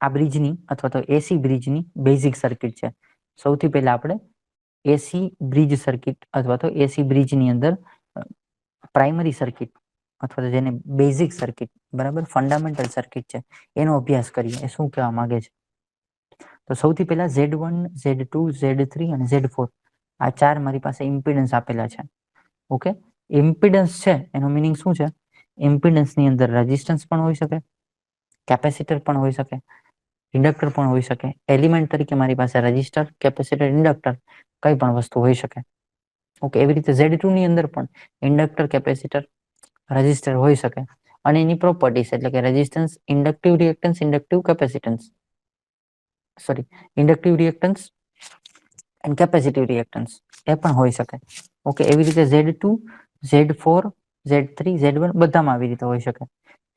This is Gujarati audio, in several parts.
આ બ્રિજની અથવા તો એસી બ્રિજની બેઝિક સર્કિટ છે. સૌથી પહેલા આપણે એસી બ્રિજ સર્કિટ અથવા તો એસી બ્રિજની અંદર પ્રાઇમરી સર્કિટ અથવા તો જેને બેઝિક સર્કિટ, બરાબર, ફંડામેન્ટલ સર્કિટ છે, એનો અભ્યાસ કરીએ. એ શું કહેવા માંગે છે? તો સૌથી પહેલા Z1, Z2, Z3 અને Z4 આ ચાર મારી પાસે ઇમ્પિડન્સ આપેલા છે. ઓકે, ઇમ્પિડન્સ છે એનો મિનિંગ શું છે? ઇમ્પિડન્સની અંદર રેઝિસ્ટન્સ પણ હોઈ શકે, કેપેસિટર પણ હોઈ શકે, ઇન્ડક્ટર પણ હોઈ શકે. એલિમેન્ટ તરીકે મારી પાસે રેઝિસ્ટર, કેપેસિટર, ઇન્ડક્ટર કઈ પણ વસ્તુ હોઈ શકે. ઓકે, એવી રીતે Z2 ની અંદર પણ ઇન્ડક્ટર, કેપેસિટર, રેઝિસ્ટર હોઈ શકે. અને એની પ્રોપર્ટીસ એટલે કે resistance, inductive reactance, inductive capacitance, sorry, inductive reactance and capacitive reactance એ પણ હોઈ શકે. ઓકે, એવી રીતે Z2, Z4, Z3, Z1 બધામાં આવી રીતે હોઈ શકે.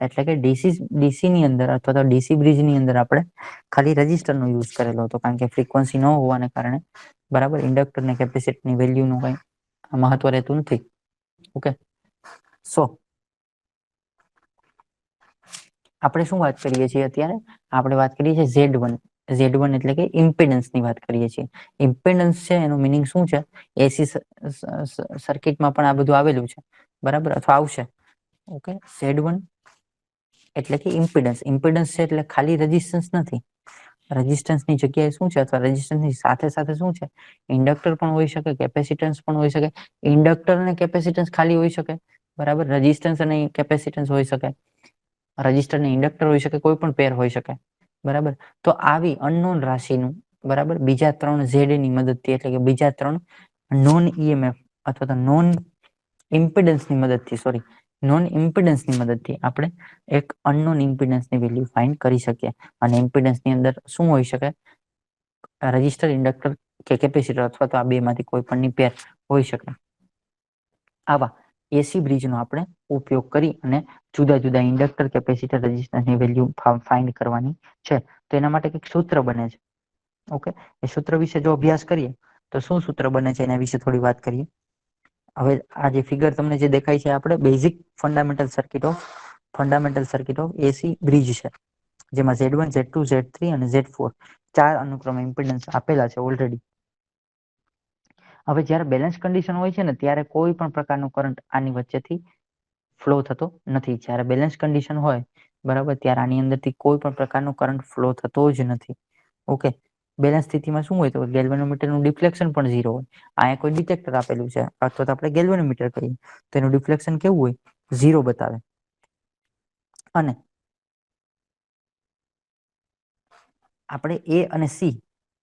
એટલે કે ડીસી ની અંદર અથવા તો ડીસી બ્રિજની અંદર આપણે ખાલી રેઝિસ્ટરનો યુઝ કરેલો હતો, કારણ કે ફ્રીક્વન્સી ન હોવાને કારણે, બરાબર, ઇન્ડક્ટર ને કેપેસિટરની વેલ્યુનું કંઈ મહત્વ રહેતું નથી. ઓકે, સો આપણે શું વાત કરીએ છીએ અત્યારે? આપણે વાત કરીએ છીએ Z1. Z1 એટલે કે ઇમ્પિડન્સની વાત કરીએ છીએ. ઇમ્પિડન્સ છે એનું મિનિંગ શું છે? એસી સર્કિટમાં પણ આ બધું આવેલું છે, બરાબર, અથવા આવશે. ઓકે, Z1 એટલે કે ઇમ્પિડન્સ. ઇમ્પિડન્સ છે એટલે ખાલી રેઝિસ્ટન્સ નથી. રેઝિસ્ટન્સની જગ્યાએ શું છે, અથવા રેઝિસ્ટન્સની સાથે સાથે શું છે? ઇન્ડક્ટર પણ હોઈ શકે, કેપેસિટન્સ પણ હોઈ શકે. ઇન્ડક્ટર અને કેપેસિટન્સ ખાલી હોઈ શકે, બરાબર. રેઝિસ્ટન્સ અને કેપેસિટન્સ હોઈ શકે. રજિસ્ટર ને ઇન્ડક્ટર હોઈ શકે, કોઈ પણ પેર હોઈ શકે, બરાબર. તો આવી અનનોન રાશિનું, બરાબર, બીજા 3 Z ની મદદથી એટલે કે બીજા 3 નોન ઈએમએફ અથવા તો નોન ઇમ્પિડન્સની મદદથી, સોરી, નોન ઇમ્પિડન્સની મદદથી આપણે એક અનનોન ઇમ્પિડન્સની વેલ્યુ ફાઇન્ડ કરી શકીએ. અને ઇમ્પિડન્સની અંદર શું હોઈ શકે? રજિસ્ટર, ઇન્ડક્ટર કે કેપેસિટર અથવા તો આ બેમાંથી કોઈ પણની પેર હોઈ શકે. આવા એસી બ્રિજનો આપણે ઉપયોગ કરી અને જુદા જુદા ઇન્ડક્ટર, કેપેસિટર, રેઝિસ્ટન્સની વેલ્યુ ફાઇન્ડ કરવાની છે. તો એના માટે એક સૂત્ર બને છે. ઓકે, એ સૂત્ર વિશે જો અભ્યાસ કરીએ તો શું સૂત્ર બને છે એના વિશે થોડી વાત કરીએ. હવે આ જે ફિગર તમને જે દેખાય છે, આપણે basic fundamental circuit of A C bridge છે, જેમાં Z1, Z2, Z3 અને Z4 ચાર અનુક્રમે ઇમ્પિડન્સ આપેલા છે ઓલરેડી. હવે જ્યારે બેલેન્સ કન્ડિશન હોય છે ને, ત્યારે કોઈ પણ પ્રકારનો કરંટ આની વચ્ચેથી ફ્લો થતો નથી. જ્યારે બેલેન્સ કન્ડિશન હોય, બરાબર, ત્યારે આની અંદરથી કોઈ પણ પ્રકારનો કરંટ ફ્લો થતો જ નથી. ઓકે, બેલેન્સ સ્થિતિમાં શું હોય? તો ગેલ્વેનોમીટરનું ડિફ્લેક્શન પણ 0 હોય. અહીંયા કોઈ ડિટેક્ટર આપેલું છે અથવા તો આપણે ગેલ્વેનોમીટર કહીએ તો એનું ડિફ્લેક્શન કેવું હોય? 0 બતાવે. અને આપણે A અને C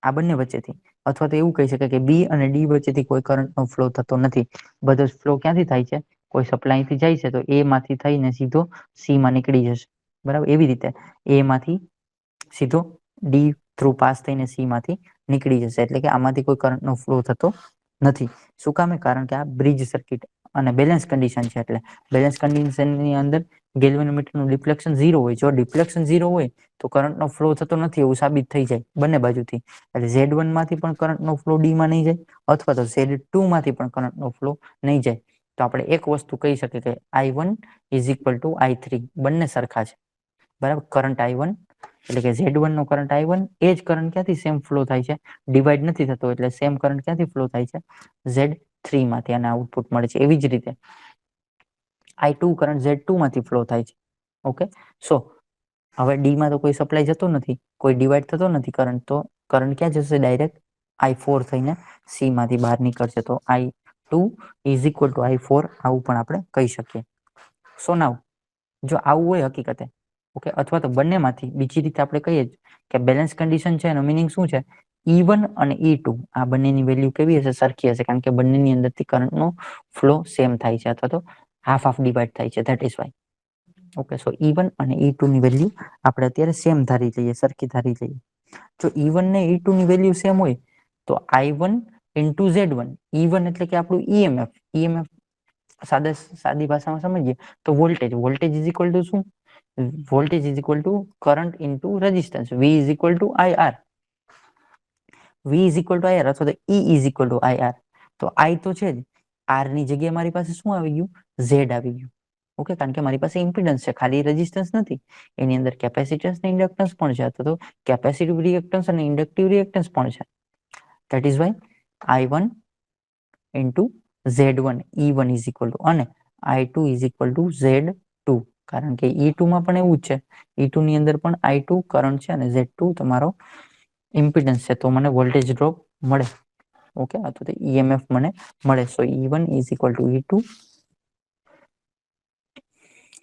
આ બંને વચ્ચેથી, અથવા તો એવું કહી શકાય કે B અને D વચ્ચેથી કોઈ કરંટનો ફ્લો થતો નથી. બધો જ ફ્લો ક્યાંથી થાય છે? કોઈ સપ્લાયથી જાય છે તો A માંથી થઈને સીધો C માં નીકળી જશે, બરાબર. એવી રીતે A માંથી સીધો D થ્રુ પાસ થઈને C માંથી નીકળી જશે. એટલે કે આમાંથી કોઈ કરંટનો ફ્લો થતો નથી. શું કામે? કારણ કે આ બ્રિજ સર્કિટ અને બેલેન્સ કન્ડિશન છે. એટલે બેલેન્સ કન્ડિશનની અંદર ગેલ્વેનોમીટરનું ડિફ્લેક્શન 0 હોય. જો ડિફ્લેક્શન 0 હોય તો કરંટનો ફ્લો થતો નથી એવું સાબિત થઈ જાય બંને બાજુથી. એટલે Z1 માંથી પણ કરંટનો ફ્લો D માં નહીં જાય, અથવા તો Z2 માંથી પણ કરંટનો ફ્લો નહીં જાય. તો આપણે એક વસ્તુ કહી શકીએ કે I1 is equal to I3 બંને સરખા છે, બરાબર. કરંટ I1 એટલે કે Z1 નો કરંટ I1, એ જ કરંટ ક્યાંથી સેમ ફ્લો થાય છે? ડિવાઈડ નથી થતો, એટલે સેમ કરંટ ક્યાંથી ફ્લો થાય છે? Z3 માંથી આને આઉટપુટ મળે છે. એવી જ રીતે I2 કરંટ Z2 માંથી ફ્લો થાય છે. ઓકે, સો હવે D માં તો કોઈ સપ્લાય જતો નથી, કોઈ ડિવાઈડ થતો નથી કરંટ, તો કરંટ ક્યાં જશે? ડાયરેક્ટ I4 થઈને C માંથી બહાર નીકળશે. તો I2 is equal to I4 આવું પણ આપણે કહી શકીએ. સો નાઉ જો આવું હોય હકીકતે, ઓકે, અથવા તો બંનેમાંથી બીજી રીતે આપણે કહીએ કે બેલેન્સ કન્ડિશન છે એનો મિનિંગ શું છે? E1 અને E2 આ બંનેની વેલ્યુ કેવી હશે? સરખી હશે, કારણ કે બંનેની અંદરથી કરંટનો ફ્લો સેમ થાય છે, અથવા તો હાફ ડિવાઈડ થાય છે. That is why. Okay, so E1 અને E2 ની વેલ્યુ આપણે અત્યારે સેમ ધારી લઈએ, સરખી ધારી લઈએ. જો E1 ને E2 ની વેલ્યુ સેમ હોય તો I1 ઇન્ટુ Z1, E1 એટલે કે આપણું EMF સાદી ભાષામાં સમજીએ તો વોલ્ટેજ ઇઝ ઇક્વલ ટુ શું? Voltage is equal to current into resistance. V is equal to IR. V is equal to IR અથવા તો E is equal to IR. તો I તો છે જ, R ની જગ્યાએ મારી પાસે શું આવી ગયું? Z આવી ગયું. ઓકે, કારણ કે મારી પાસે ઇમ્પિડન્સ છે, ખાલી રેઝિસ્ટન્સ નથી. એની અંદર કેપેસિટન્સ ને ઇન્ડક્ટન્સ પણ છે, તો કેપેસિટિવ રિએક્ટન્સ અને ઇન્ડક્ટિવ રિએક્ટન્સ પણ છે. That is why I1 into Z1 E1 is equal to અને I2 is equal to Z2, કારણ કે E2 માં પણ એવું જ છે. E2 ની અંદર પણ I2 કરંટ છે અને Z2 તમારો ઇમ્પિડન્સ છે, તો મને વોલ્ટેજ ડ્રોપ મળે. ઓકે, અથવા તો EMF મને મળે. સો E1 is equal to E2.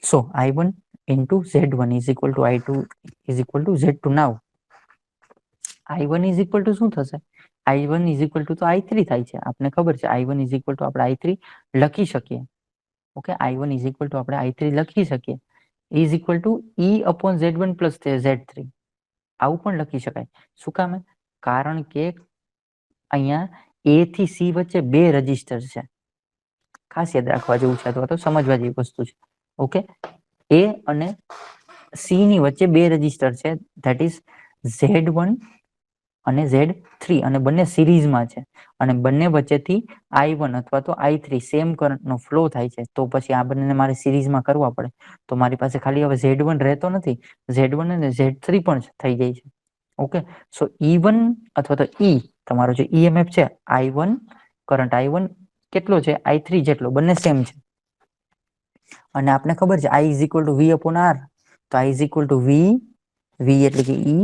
So I1 into Z1 is equal to I2 is equal to Z2. Now I1 is equal to શું થશે? I1 is equal to તો I3 થાય છે. આપને ખબર છે I1 is equal to આપણે I3 લખી શકીએ. Okay, I1 is equal to આપણે I3 લખી શકીએ. is equal to E upon Z1 plus Z3. આવું પણ લખી શકાય. શું કામે? કારણ કે અહીંયા A થી C વચ્ચે બે રજિસ્ટર છે. ખાસ યાદ રાખવા જેવું છે, અથવા તો સમજવા જેવી વસ્તુ છે. ઓકે, A અને C ની વચ્ચે બે રજિસ્ટર છે, ધેટ ઇઝ Z1 અને Z3, અને બંને સિરીઝમાં છે, અને બંને વચ્ચેથી I1 અથવા તો I3 સેમ કરંટનો ફ્લો થાય છે. તો પછી આ બંનેને મારે સિરીઝમાં કરવા પડે. તો મારી પાસે ખાલી હવે Z1 રહેતો નથી, Z1 અને Z3 પણ થઈ જાય છે. ઓકે, સો E1 અથવા તો E તમારો જે EMF છે I1, કરંટ I1 કેટલો છે? I3 જેટલો, બંને સેમ છે. અને આપણે ખબર છે I is equal to V upon R, તો I is equal to V એટલે કે E,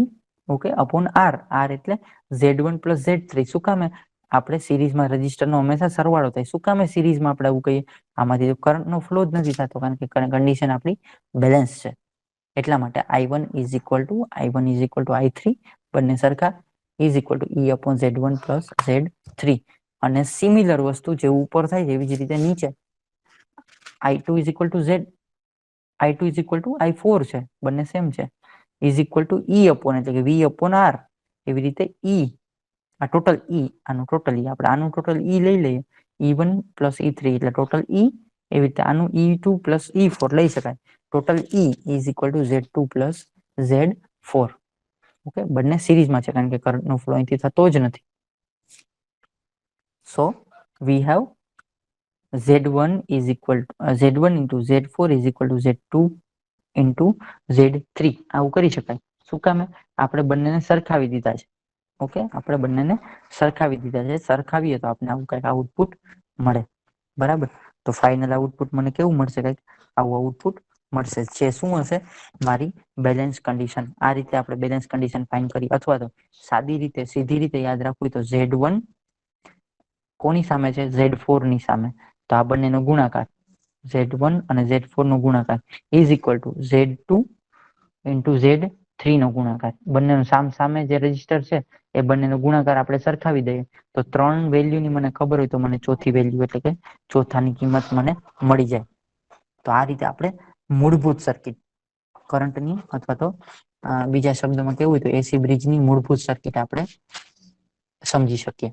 okay, upon R, R એટલે Z1 plus Z3. શું કામે? આપણે સિરીઝમાં રજિસ્ટરનો હંમેશા સરવાળો થાય. શું કામે સિરીઝમાં આપણે આવું કહીએ? આમાંથી કરંટનો ફ્લો જ નથી થતો, કારણ કે કન્ડિશન આપણી બેલેન્સ છે. એટલા માટે I1 is equal to I3, બંને સરખા, is equal to E upon Z1 plus Z3. અને સિમિલર વસ્તુ જેવું ઉપર થાય છે એવી જ રીતે નીચે I2 is equal to I4 છે, બંને સેમ છે, is equal to E upon એટલે કે V upon R. એવી રીતે E, આ ટોટલ E, આનું ટોટલ E, આપણે આનું ટોટલ E લઈ લઈએ, E1 plus E3 એટલે ટોટલ E. એવી રીતે આનું E2 plus E4 લઈ શકાય. Total E is equal to Z2 plus Z4. Okay, બંને સિરીઝમાં છે, કારણ કે કરંટનો ફ્લો અહીંથી થતો જ નથી. So we have Z1 is equal to Z1 into Z4 is equal to Z2 into Z3. આવું કરી શકાય. શું કામે? આપણે બંનેને સરખાવી દીધા છે. ઓકે, આપણે બંનેને સરખાવી દીધા છે. સરખાવીએ તો આપણે આવું કંઈક આઉટપુટ મળે. બરાબર? તો ફાઇનલ આઉટપુટ મને કેવું મળશે? કંઈક આવું આઉટપુટ મળશે. જે શું હશે? મારી બેલેન્સ કન્ડિશન. આ રીતે આપણે બેલેન્સ કન્ડિશન ફાઇન્ડ કરી, અથવા તો સાદી રીતે, સીધી રીતે યાદ રાખવું હોય તો Z1 કોની સામે છે? Z4 ની સામે. તો આ બંનેનો ગુણાકાર, Z1 અને Z4 નો ગુણાકાર is equal to Z2 into Z3 નો ગુણાકાર. બંનેનો સામે જે રજિસ્ટર છે એ બંનેનો ગુણાકાર આપણે સરખાવી દઈએ તો 3 વેલ્યુની મને ખબર હોય તો મને ચોથી વેલ્યુ એટલે કે ચોથાની કિંમત મને મળી જાય. તો આ રીતે આપણે મૂળભૂત સર્કિટ કરંટની, અથવા તો બીજા શબ્દોમાં કેવું હોય તો એસી બ્રિજની મૂળભૂત સર્કિટ આપણે સમજી શકીએ.